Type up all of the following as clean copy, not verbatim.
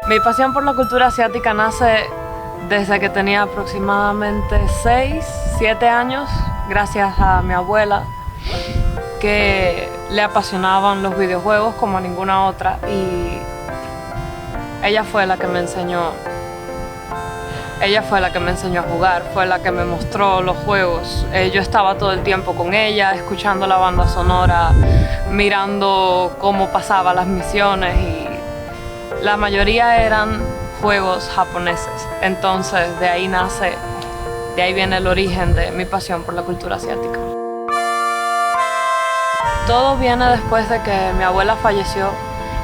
Mi pasión por la cultura asiática nace desde que tenía aproximadamente 6, 7 años, gracias a mi abuela, que le apasionaban los videojuegos como a ninguna otra, y ella fue la que me enseñó a jugar, fue la que me mostró los juegos. Yo estaba todo el tiempo con ella, escuchando la banda sonora, mirando cómo pasaba las misiones, y la mayoría eran juegos japoneses. Entonces de ahí viene el origen de mi pasión por la cultura asiática. Todo viene después de que mi abuela falleció.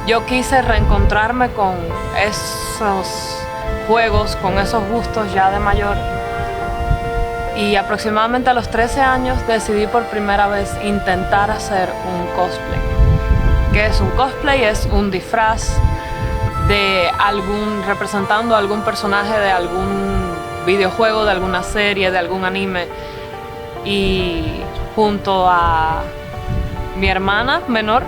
Yo quise reencontrarme con esos juegos, con esos gustos ya de mayor, y aproximadamente a los 13 años decidí por primera vez intentar hacer un cosplay. ¿Qué es un cosplay? Es un disfraz de representando algún personaje de algún videojuego, de alguna serie, de algún anime, y junto a mi hermana menor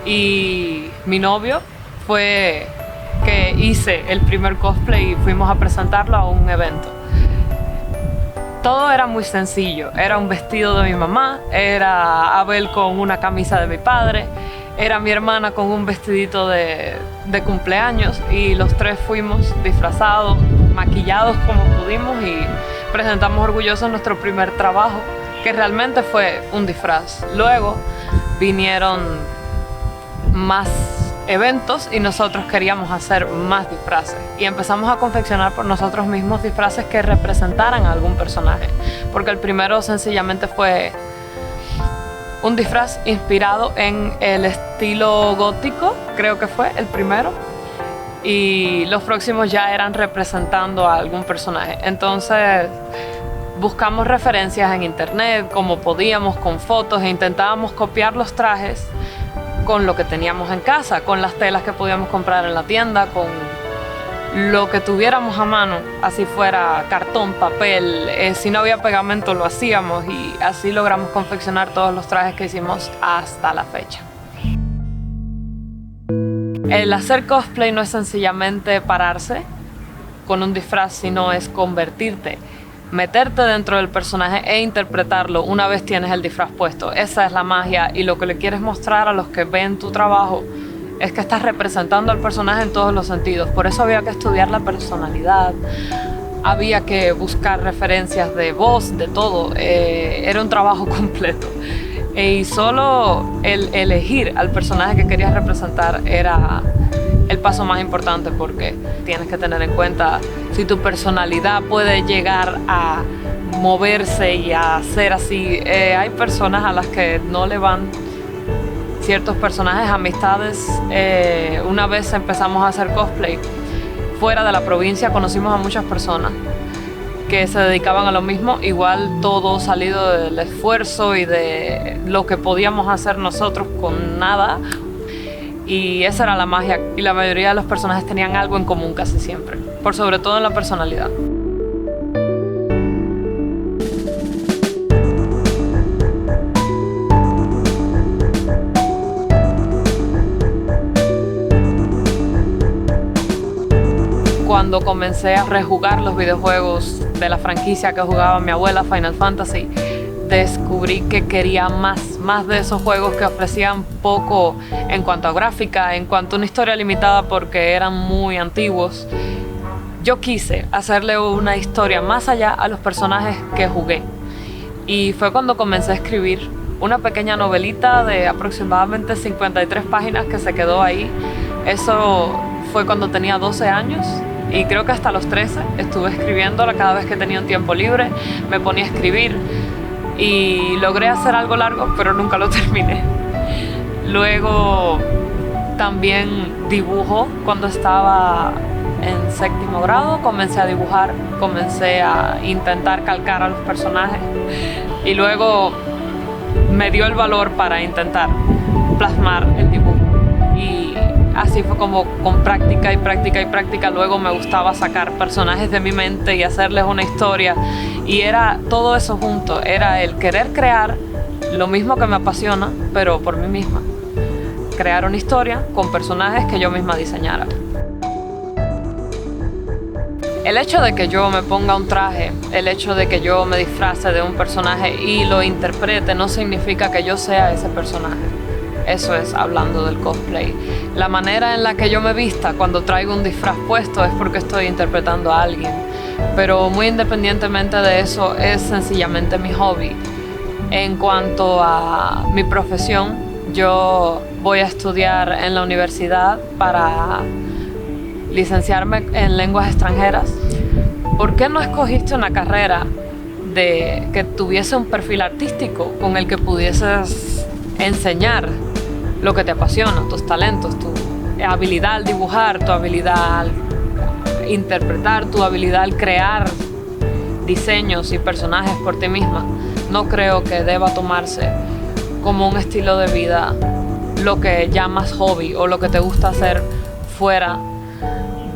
y mi novio fue que hice el primer cosplay y fuimos a presentarlo a un evento. Todo era muy sencillo, era un vestido de mi mamá, era Abel con una camisa de mi padre, era mi hermana con un vestidito de cumpleaños, y los tres fuimos disfrazados, maquillados como pudimos, y presentamos orgullosos nuestro primer trabajo, que realmente fue un disfraz. Luego vinieron más eventos y nosotros queríamos hacer más disfraces, y empezamos a confeccionar por nosotros mismos disfraces que representaran a algún personaje, porque el primero sencillamente fue un disfraz inspirado en el estilo gótico, creo que fue el primero, y los próximos ya eran representando a algún personaje. Entonces buscamos referencias en internet como podíamos, con fotos, e intentábamos copiar los trajes con lo que teníamos en casa, con las telas que podíamos comprar en la tienda, con lo que tuviéramos a mano, así fuera cartón, papel, si no había pegamento lo hacíamos, y así logramos confeccionar todos los trajes que hicimos hasta la fecha. El hacer cosplay no es sencillamente pararse con un disfraz, sino es convertirte, meterte dentro del personaje e interpretarlo una vez tienes el disfraz puesto. Esa es la magia, y lo que le quieres mostrar a los que ven tu trabajo es que estás representando al personaje en todos los sentidos. Por eso había que estudiar la personalidad, había que buscar referencias de voz, de todo. Era un trabajo completo. Y solo el elegir al personaje que querías representar era el paso más importante, porque tienes que tener en cuenta si tu personalidad puede llegar a moverse y a ser así. Hay personas a las que no le van ciertos personajes, amistades. Una vez empezamos a hacer cosplay fuera de la provincia, conocimos a muchas personas que se dedicaban a lo mismo, igual todo salido del esfuerzo y de lo que podíamos hacer nosotros con nada. Y esa era la magia, y la mayoría de los personajes tenían algo en común casi siempre, por sobre todo en la personalidad. Cuando comencé a rejugar los videojuegos de la franquicia que jugaba mi abuela, Final Fantasy, descubrí que quería más de esos juegos que ofrecían poco en cuanto a gráfica, en cuanto a una historia limitada, porque eran muy antiguos. Yo quise hacerle una historia más allá a los personajes que jugué, y fue cuando comencé a escribir una pequeña novelita de aproximadamente 53 páginas que se quedó ahí. Eso fue cuando tenía 12 años, y creo que hasta los 13 estuve escribiéndola. Cada vez que tenía un tiempo libre me ponía a escribir, y logré hacer algo largo, pero nunca lo terminé. Luego también dibujo. Cuando estaba en séptimo grado comencé a dibujar, comencé a intentar calcar a los personajes, y luego me dio el valor para intentar plasmar el dibujo, y así fue como con práctica y práctica y práctica luego me gustaba sacar personajes de mi mente y hacerles una historia, y era todo eso junto, era el querer crear lo mismo que me apasiona, pero por mí misma, crear una historia con personajes que yo misma diseñara. El hecho de que yo me ponga un traje, el hecho de que yo me disfrace de un personaje y lo interprete no significa que yo sea ese personaje. Eso es hablando del cosplay. La manera en la que yo me vista cuando traigo un disfraz puesto es porque estoy interpretando a alguien. Pero muy independientemente de eso, es sencillamente mi hobby. En cuanto a mi profesión, yo voy a estudiar en la universidad para licenciarme en lenguas extranjeras. ¿Por qué no escogiste una carrera que tuviese un perfil artístico con el que pudieses enseñar lo que te apasiona, tus talentos, tu habilidad al dibujar, tu habilidad al interpretar, tu habilidad al crear diseños y personajes por ti misma? No creo que deba tomarse como un estilo de vida lo que llamas hobby o lo que te gusta hacer fuera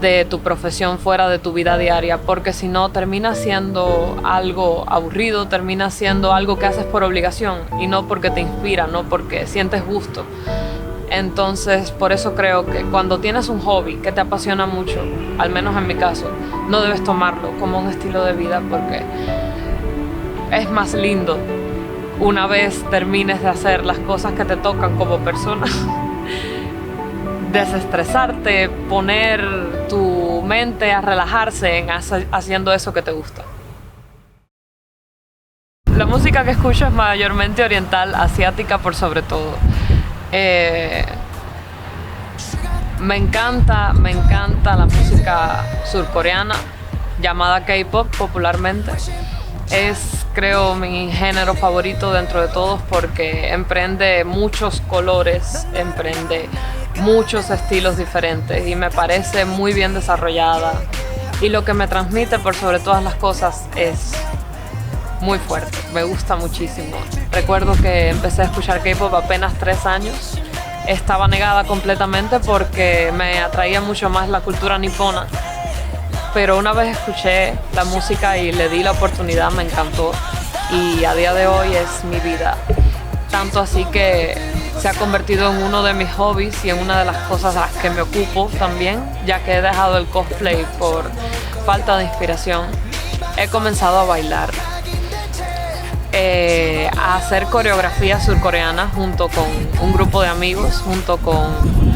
de tu profesión, fuera de tu vida diaria, porque si no termina siendo algo aburrido, termina siendo algo que haces por obligación y no porque te inspira, no porque sientes gusto. Entonces, por eso creo que cuando tienes un hobby que te apasiona mucho, al menos en mi caso, no debes tomarlo como un estilo de vida, porque es más lindo una vez termines de hacer las cosas que te tocan como persona. Desestresarte, poner tu mente a relajarse haciendo eso que te gusta. La música que escucho es mayormente oriental, asiática por sobre todo. Me encanta la música surcoreana, llamada K-pop popularmente. Es, creo, mi género favorito dentro de todos porque emprende muchos colores, emprende muchos estilos diferentes y me parece muy bien desarrollada. Y lo que me transmite por sobre todas las cosas es muy fuerte, me gusta muchísimo. Recuerdo que empecé a escuchar K-pop apenas 3 años. Estaba negada completamente porque me atraía mucho más la cultura nipona. Pero una vez escuché la música y le di la oportunidad, me encantó. Y a día de hoy es mi vida. Tanto así que se ha convertido en uno de mis hobbies y en una de las cosas a las que me ocupo también, ya que he dejado el cosplay por falta de inspiración. He comenzado a bailar, a hacer coreografía surcoreana junto con un grupo de amigos, junto con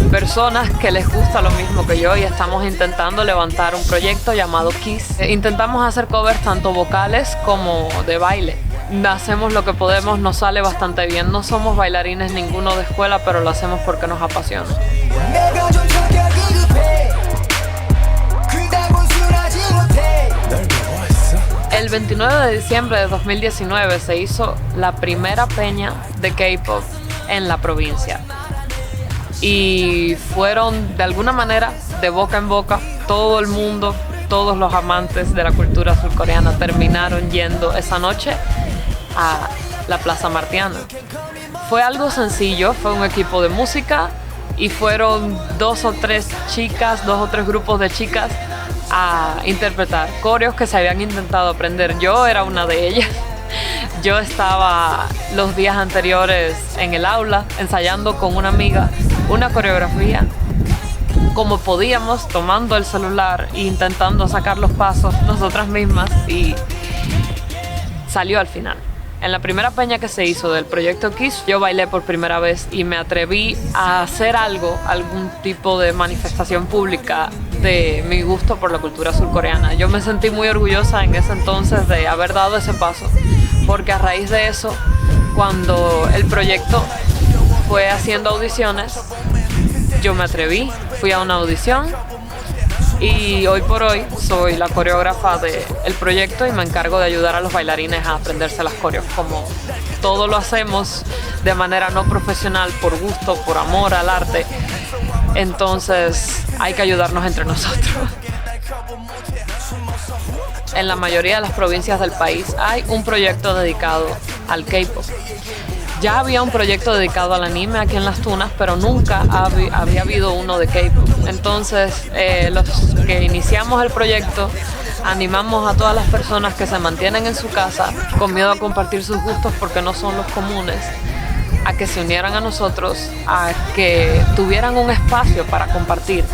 personas que les gusta lo mismo que yo, y estamos intentando levantar un proyecto llamado Kiss. Intentamos hacer covers tanto vocales como de baile. Hacemos lo que podemos, nos sale bastante bien. No somos bailarines ninguno de escuela, pero lo hacemos porque nos apasiona. El 29 de diciembre de 2019 se hizo la primera peña de K-pop en la provincia. Y fueron de alguna manera de boca en boca, todo el mundo, todos los amantes de la cultura surcoreana terminaron yendo esa noche a la Plaza Martiana. Fue algo sencillo, fue un equipo de música y fueron 2 o 3 chicas, 2 o 3 grupos de chicas a interpretar coreos que se habían intentado aprender. Yo era una de ellas. Yo estaba los días anteriores en el aula ensayando con una amiga una coreografía como podíamos, tomando el celular e intentando sacar los pasos nosotras mismas, y salió al final. En la primera peña que se hizo del proyecto Kiss, yo bailé por primera vez y me atreví a hacer algún tipo de manifestación pública de mi gusto por la cultura surcoreana. Yo me sentí muy orgullosa en ese entonces de haber dado ese paso, porque a raíz de eso, cuando el proyecto fue haciendo audiciones, yo me atreví, fui a una audición y hoy por hoy soy la coreógrafa del proyecto y me encargo de ayudar a los bailarines a aprenderse las coreos. Como todo lo hacemos de manera no profesional, por gusto, por amor al arte, entonces hay que ayudarnos entre nosotros. En la mayoría de las provincias del país hay un proyecto dedicado al K-pop. Ya había un proyecto dedicado al anime aquí en Las Tunas, pero nunca había habido uno de K-pop. Entonces, los que iniciamos el proyecto, animamos a todas las personas que se mantienen en su casa con miedo a compartir sus gustos porque no son los comunes, a que se unieran a nosotros, a que tuvieran un espacio para compartir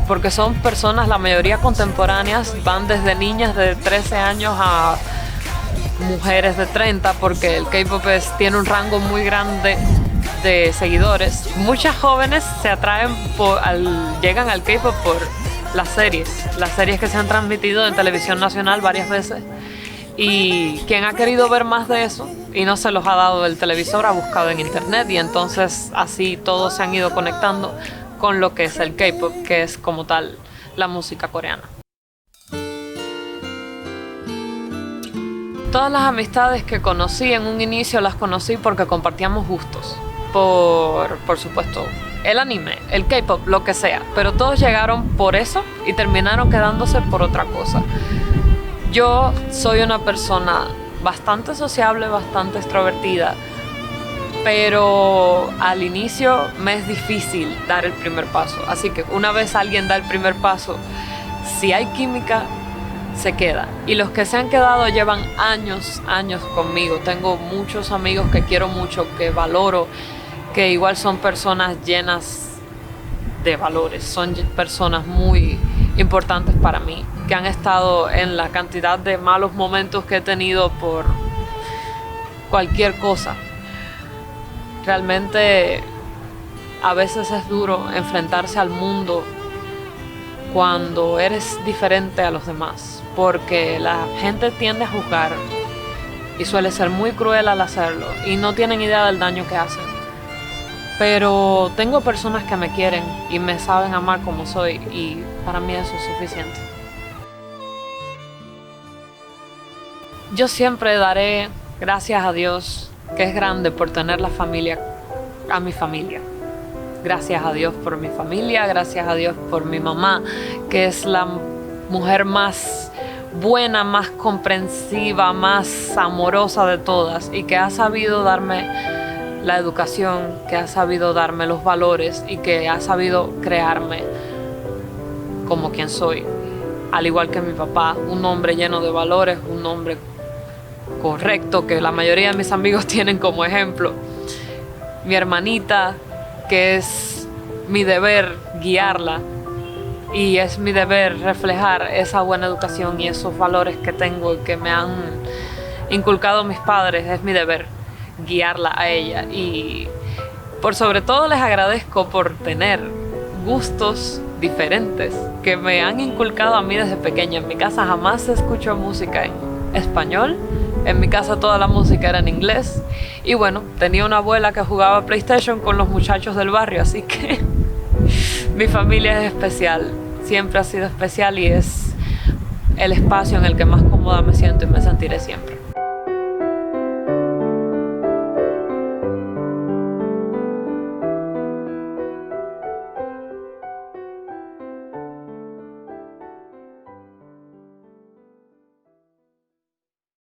porque son personas, la mayoría contemporáneas, van desde niñas de 13 años a mujeres de 30, porque el K-pop tiene un rango muy grande de seguidores. Muchas jóvenes se atraen llegan al K-pop por las series que se han transmitido en televisión nacional varias veces, y quien ha querido ver más de eso y no se los ha dado el televisor ha buscado en internet, y entonces así todos se han ido conectando con lo que es el K-pop, que es como tal la música coreana. Todas las amistades que conocí en un inicio las conocí porque compartíamos gustos. Por supuesto, el anime, el K-pop, lo que sea. Pero todos llegaron por eso y terminaron quedándose por otra cosa. Yo soy una persona bastante sociable, bastante extrovertida, pero al inicio me es difícil dar el primer paso. Así que una vez alguien da el primer paso, si hay química, se queda. Y los que se han quedado llevan años conmigo. Tengo muchos amigos que quiero mucho, que valoro, que igual son personas llenas de valores, son personas muy importantes para mí, que han estado en la cantidad de malos momentos que he tenido por cualquier cosa. Realmente a veces es duro enfrentarse al mundo cuando eres diferente a los demás, porque la gente tiende a juzgar y suele ser muy cruel al hacerlo y no tienen idea del daño que hacen. Pero tengo personas que me quieren y me saben amar como soy, y para mí eso es suficiente. Yo siempre daré gracias a Dios, que es grande, por tener a mi familia. Gracias a Dios por mi familia, gracias a Dios por mi mamá, que es la mujer más buena, más comprensiva, más amorosa de todas, y que ha sabido darme la educación, que ha sabido darme los valores y que ha sabido crearme como quien soy. Al igual que mi papá, un hombre lleno de valores, un hombre correcto que la mayoría de mis amigos tienen como ejemplo. Mi hermanita, que es mi deber guiarla y es mi deber reflejar esa buena educación y esos valores que tengo y que me han inculcado mis padres. Es mi deber guiarla a ella, y por sobre todo les agradezco por tener gustos diferentes que me han inculcado a mí desde pequeña. En mi casa jamás se escuchó música en español, en mi casa toda la música era en inglés, y bueno, tenía una abuela que jugaba PlayStation con los muchachos del barrio, así que mi familia es especial, siempre ha sido especial, y es el espacio en el que más cómoda me siento y me sentiré siempre.